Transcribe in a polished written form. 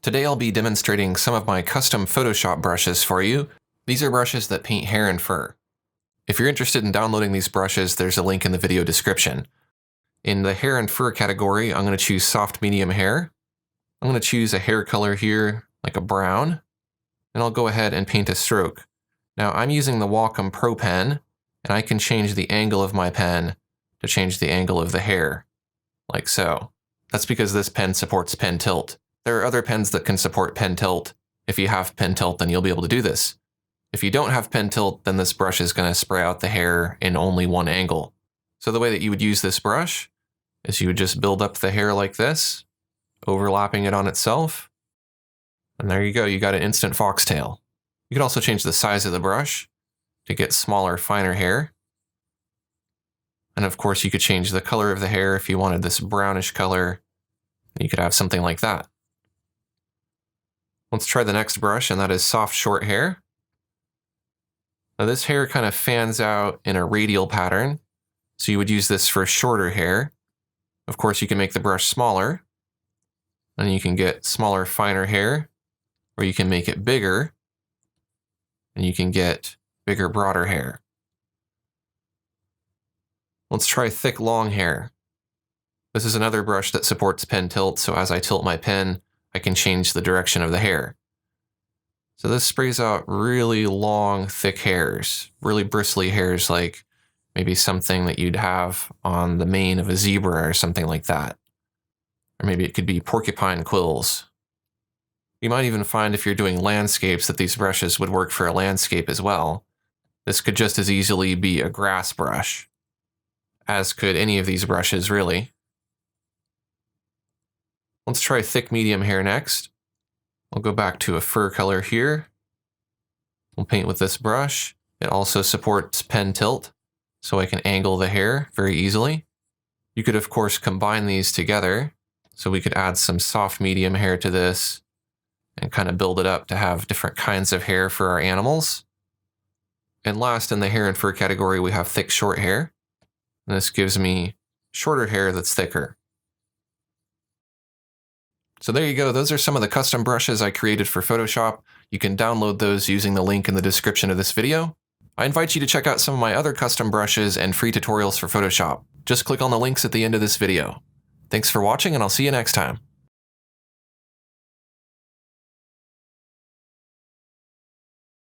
Today I'll be demonstrating some of my custom Photoshop brushes for you. These are brushes that paint hair and fur. If you're interested in downloading these brushes, there's a link in the video description. In the hair and fur category, I'm going to choose soft medium hair. I'm going to choose a hair color here, like a brown, and I'll go ahead and paint a stroke. Now I'm using the Wacom Pro pen, and I can change the angle of my pen to change the angle of the hair, like so. That's because this pen supports pen tilt. There are other pens that can support pen tilt. If you have pen tilt, then you'll be able to do this. If you don't have pen tilt, then this brush is going to spray out the hair in only one angle. So the way that you would use this brush is you would just build up the hair like this, overlapping it on itself. And there you go, you got an instant foxtail. You could also change the size of the brush to get smaller, finer hair. And of course, you could change the color of the hair if you wanted this brownish color. You could have something like that. Let's try the next brush, and that is soft short hair. Now this hair kind of fans out in a radial pattern, so you would use this for shorter hair. Of course, you can make the brush smaller, and you can get smaller, finer hair, or you can make it bigger, and you can get bigger, broader hair. Let's try thick, long hair. This is another brush that supports pen tilt, so as I tilt my pen, I can change the direction of the hair. So this sprays out really long, thick hairs, really bristly hairs, like maybe something that you'd have on the mane of a zebra or something like that. Or maybe it could be porcupine quills. You might even find if you're doing landscapes that these brushes would work for a landscape as well. This could just as easily be a grass brush, as could any of these brushes really. Let's try thick medium hair next. We'll go back to a fur color here. We'll paint with this brush. It also supports pen tilt, so I can angle the hair very easily. You could of course combine these together, so we could add some soft medium hair to this and kind of build it up to have different kinds of hair for our animals. And last, in the hair and fur category, we have thick short hair. And this gives me shorter hair that's thicker. So there you go, those are some of the custom brushes I created for Photoshop. You can download those using the link in the description of this video. I invite you to check out some of my other custom brushes and free tutorials for Photoshop. Just click on the links at the end of this video. Thanks for watching, and I'll see you next time.